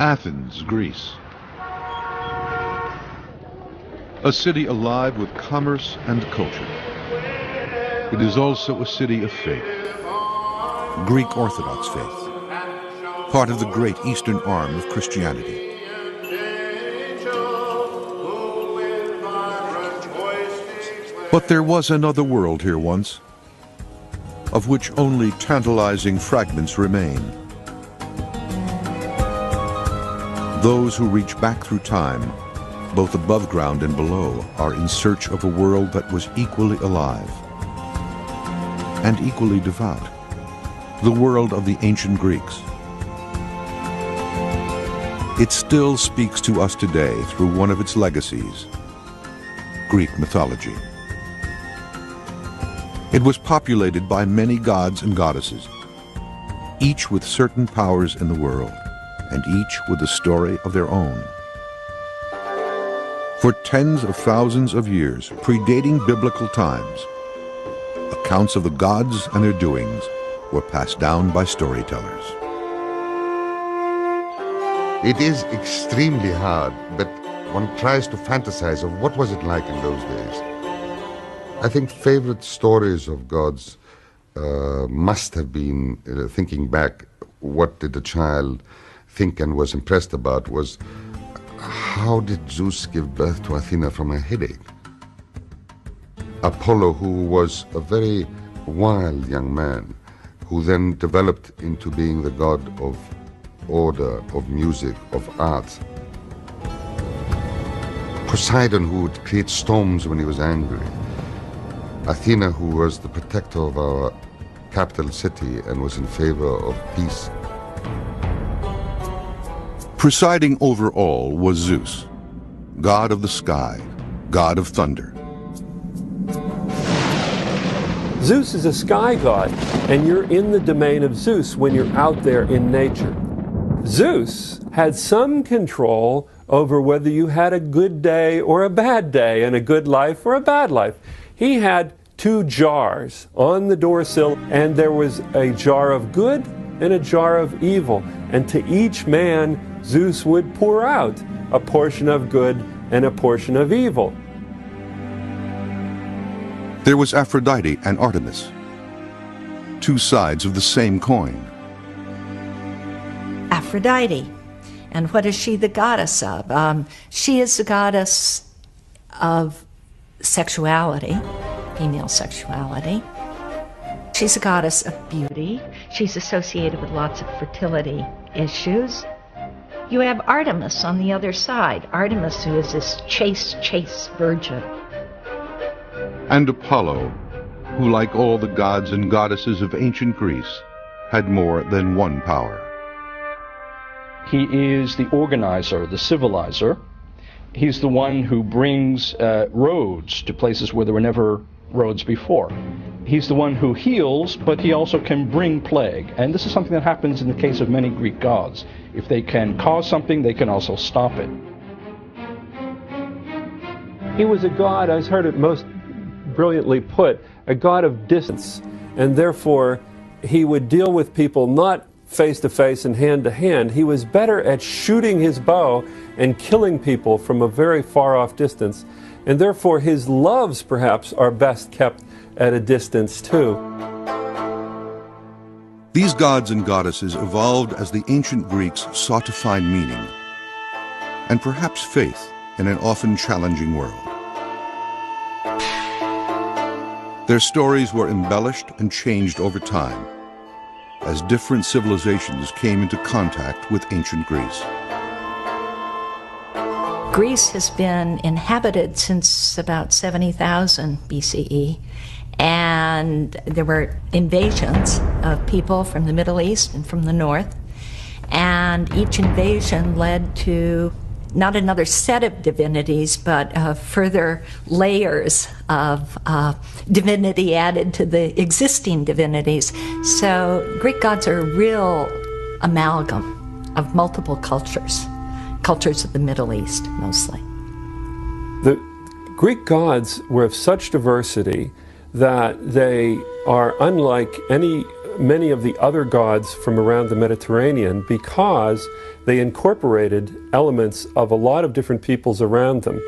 Athens, Greece. A city alive with commerce and culture. It is also a city of faith. Greek Orthodox faith, part of the great Eastern arm of Christianity. But there was another world here once, of which only tantalizing fragments remain. Those who reach back through time, both above ground and below, are in search of a world that was equally alive and equally devout, the world of the ancient Greeks. It still speaks to us today through one of its legacies, Greek mythology. It was populated by many gods and goddesses, each with certain powers in the world, and each with a story of their own. For tens of thousands of years, predating biblical times, accounts of the gods and their doings were passed down by storytellers. It is extremely hard, but one tries to fantasize of what was it like in those days. I think favorite stories of gods must have been, thinking back, what did the child think and was impressed about was, how did Zeus give birth to Athena from a headache? Apollo, who was a very wild young man, who then developed into being the god of order, of music, of art. Poseidon, who would create storms when he was angry. Athena, who was the protector of our capital city and was in favor of peace. Presiding over all was Zeus, god of the sky, god of thunder. Zeus is a sky god, and you're in the domain of Zeus when you're out there in nature. Zeus had some control over whether you had a good day or a bad day, and a good life or a bad life. He had two jars on the doorsill, and there was a jar of good and a jar of evil. And to each man, Zeus would pour out a portion of good and a portion of evil. There was Aphrodite and Artemis, two sides of the same coin. Aphrodite. And what is she the goddess of? She is the goddess of sexuality, female sexuality. She's a goddess of beauty. She's associated with lots of fertility issues. You have Artemis on the other side. Artemis, who is this chaste virgin. And Apollo, who, like all the gods and goddesses of ancient Greece, had more than one power. He is the organizer, the civilizer. He's the one who brings roads to places where there were never roads before. He's the one who heals, but he also can bring plague. And this is something that happens in the case of many Greek gods. If they can cause something, they can also stop it. He was a god, I heard it most brilliantly put, a god of distance. And therefore, he would deal with people not face to face and hand to hand. He was better at shooting his bow and killing people from a very far off distance. And therefore, his loves, perhaps, are best kept at a distance, too. These gods and goddesses evolved as the ancient Greeks sought to find meaning, and perhaps faith, in an often challenging world. Their stories were embellished and changed over time, as different civilizations came into contact with ancient Greece. Greece has been inhabited since about 70,000 BCE, and there were invasions of people from the Middle East and from the North, and each invasion led to not another set of divinities, but further layers of divinity added to the existing divinities. So Greek gods are a real amalgam of multiple cultures of the Middle East, mostly. The Greek gods were of such diversity that they are unlike any many of the other gods from around the Mediterranean because they incorporated elements of a lot of different peoples around them.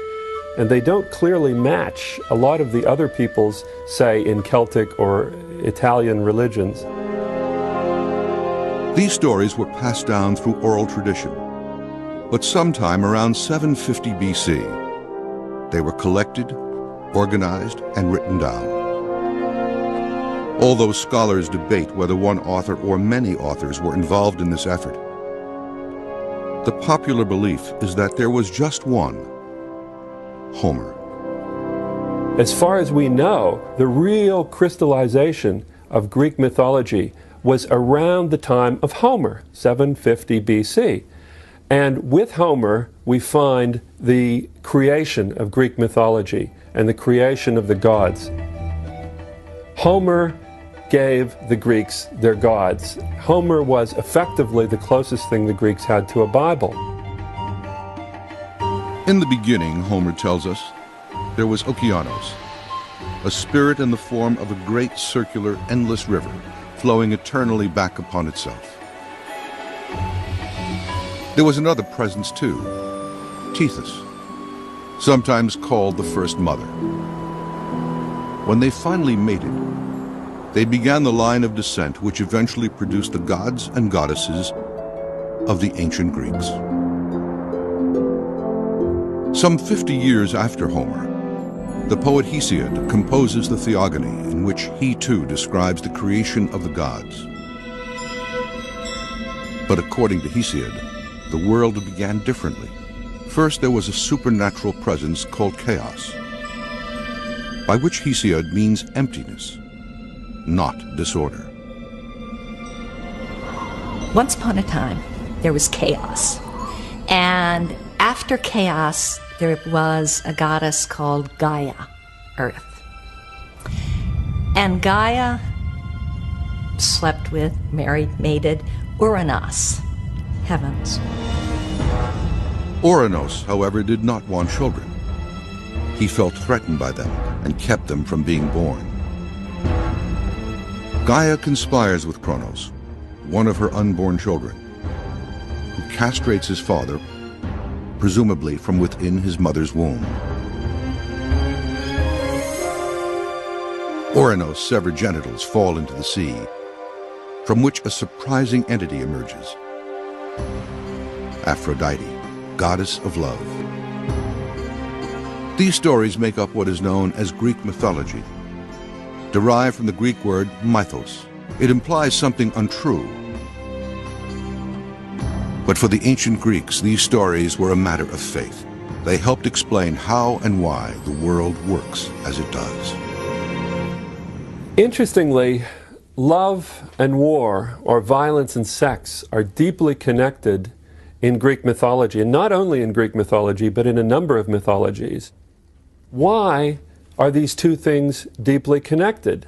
And they don't clearly match a lot of the other peoples, say, in Celtic or Italian religions. These stories were passed down through oral tradition, but sometime around 750 BC, they were collected, organized, and written down. Although scholars debate whether one author or many authors were involved in this effort, the popular belief is that there was just one, Homer. As far as we know, the real crystallization of Greek mythology was around the time of Homer, 750 BC. And with Homer, we find the creation of Greek mythology and the creation of the gods. Homer gave the Greeks their gods. Homer was effectively the closest thing the Greeks had to a Bible. In the beginning, Homer tells us, there was Okeanos, a spirit in the form of a great circular, endless river, flowing eternally back upon itself. There was another presence too, Tethys, sometimes called the first mother. When they finally mated, they began the line of descent which eventually produced the gods and goddesses of the ancient Greeks. Some 50 years after Homer, the poet Hesiod composes the Theogony, in which he too describes the creation of the gods. But according to Hesiod, the world began differently. First, there was a supernatural presence called chaos, by which Hesiod means emptiness, not disorder. Once upon a time, there was chaos. And after chaos, there was a goddess called Gaia, Earth. And Gaia slept with, married, mated Uranos, heavens. Uranos, however, did not want children. He felt threatened by them and kept them from being born. Gaia conspires with Kronos, one of her unborn children, who castrates his father, presumably from within his mother's womb. Uranos' severed genitals fall into the sea, from which a surprising entity emerges. Aphrodite, goddess of love. These stories make up what is known as Greek mythology, derived from the Greek word mythos. It implies something untrue. But for the ancient Greeks, these stories were a matter of faith. They helped explain how and why the world works as it does. Interestingly, love and war, or violence and sex, are deeply connected in Greek mythology, and not only in Greek mythology, but in a number of mythologies. Why are these two things deeply connected?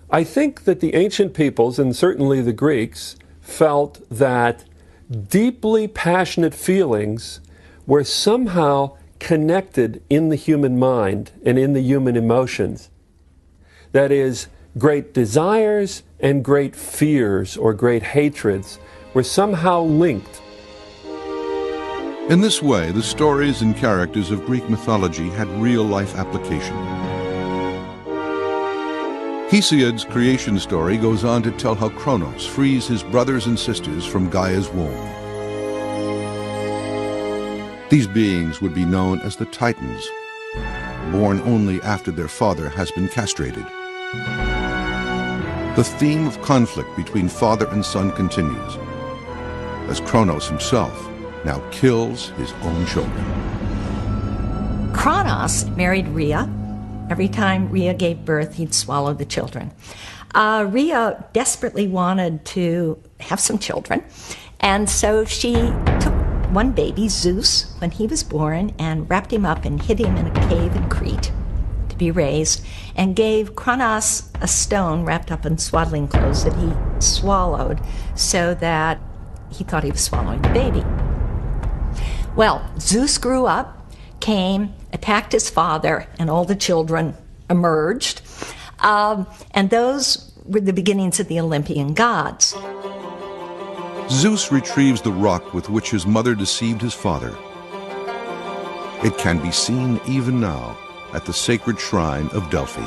I think that the ancient peoples, and certainly the Greeks, felt that deeply passionate feelings were somehow connected in the human mind and in the human emotions. That is, great desires and great fears or great hatreds were somehow linked. In this way, the stories and characters of Greek mythology had real-life application. Hesiod's creation story goes on to tell how Kronos frees his brothers and sisters from Gaia's womb. These beings would be known as the Titans, born only after their father has been castrated. The theme of conflict between father and son continues, as Kronos himself now kills his own children. Kronos married Rhea. Every time Rhea gave birth, he'd swallow the children. Rhea desperately wanted to have some children, and so she took one baby, Zeus, when he was born, and wrapped him up and hid him in a cave in Crete to be raised, and gave Kronos a stone wrapped up in swaddling clothes that he swallowed so that he thought he was swallowing the baby. Well, Zeus grew up, came, attacked his father, and all the children emerged. And those were the beginnings of the Olympian gods. Zeus retrieves the rock with which his mother deceived his father. It can be seen even now at the sacred shrine of Delphi.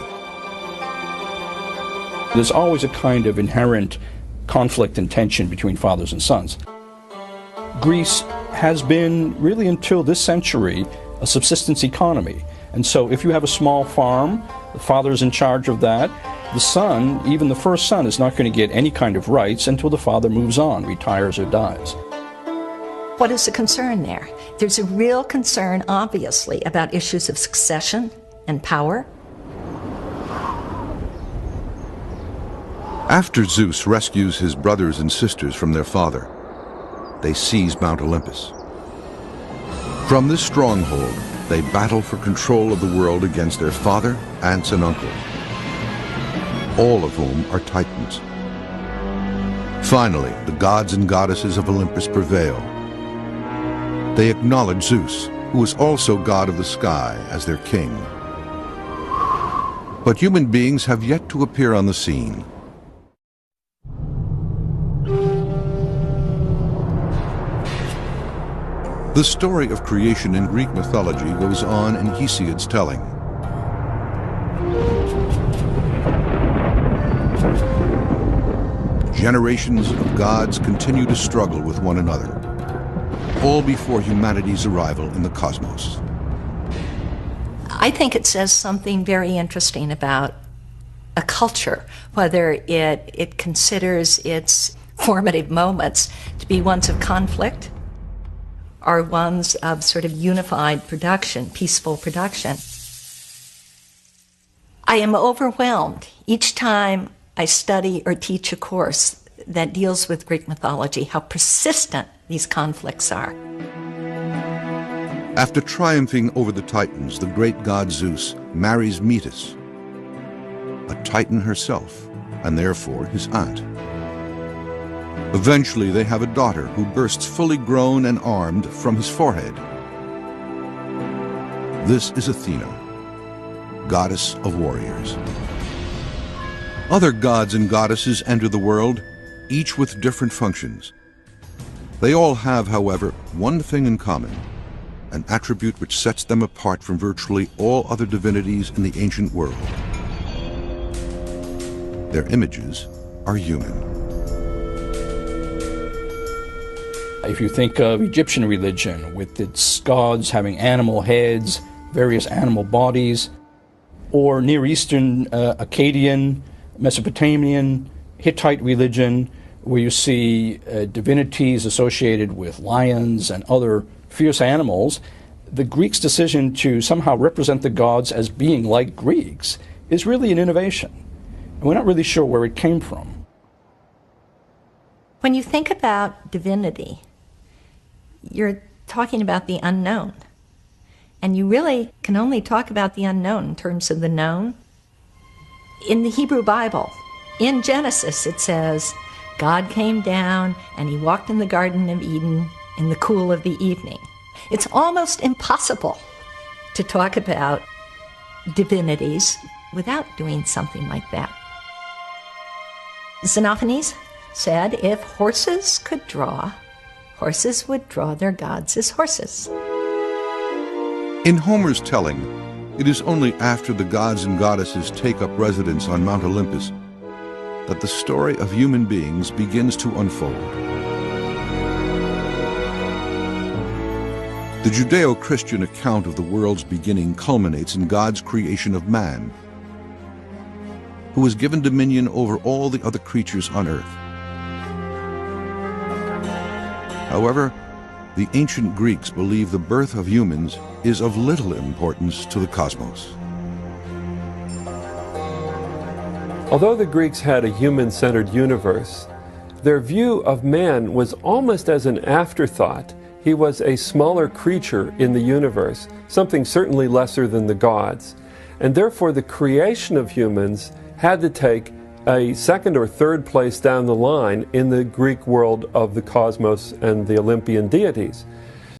There's always a kind of inherent conflict and tension between fathers and sons. Greece has been, really until this century, a subsistence economy. And so if you have a small farm, the father's in charge of that. The son, even the first son, is not going to get any kind of rights until the father moves on, retires or dies. What is the concern there? There's a real concern, obviously, about issues of succession and power. After Zeus rescues his brothers and sisters from their father, they seize Mount Olympus. From this stronghold, they battle for control of the world against their father, aunts, and uncles, all of whom are Titans. Finally, the gods and goddesses of Olympus prevail. They acknowledge Zeus, who is also god of the sky, as their king. But human beings have yet to appear on the scene. The story of creation in Greek mythology goes on in Hesiod's telling. Generations of gods continue to struggle with one another, all before humanity's arrival in the cosmos. I think it says something very interesting about a culture, whether it considers its formative moments to be ones of conflict or ones of sort of unified production, peaceful production. I am overwhelmed each time I study or teach a course that deals with Greek mythology, how persistent these conflicts are. After triumphing over the Titans, the great god Zeus marries Metis, a Titan herself, and therefore his aunt. Eventually, they have a daughter who bursts fully grown and armed from his forehead. This is Athena, goddess of warriors. Other gods and goddesses enter the world, each with different functions. They all have, however, one thing in common, an attribute which sets them apart from virtually all other divinities in the ancient world. Their images are human. If you think of Egyptian religion, with its gods having animal heads, various animal bodies, or Near Eastern, Akkadian, Mesopotamian, Hittite religion, where you see divinities associated with lions and other fierce animals, the Greeks' decision to somehow represent the gods as being like Greeks is really an innovation. And we're not really sure where it came from. When you think about divinity, you're talking about the unknown. And you really can only talk about the unknown in terms of the known. In the Hebrew Bible, in Genesis, it says, God came down and he walked in the Garden of Eden in the cool of the evening. It's almost impossible to talk about divinities without doing something like that. Xenophanes said, if horses could draw, horses would draw their gods as horses. In Homer's telling, it is only after the gods and goddesses take up residence on Mount Olympus that the story of human beings begins to unfold. The Judeo-Christian account of the world's beginning culminates in God's creation of man, who was given dominion over all the other creatures on earth. However, the ancient Greeks believed the birth of humans is of little importance to the cosmos. Although the Greeks had a human-centered universe, their view of man was almost as an afterthought. He was a smaller creature in the universe, something certainly lesser than the gods. And therefore the creation of humans had to take a second or third place down the line in the Greek world of the cosmos and the Olympian deities.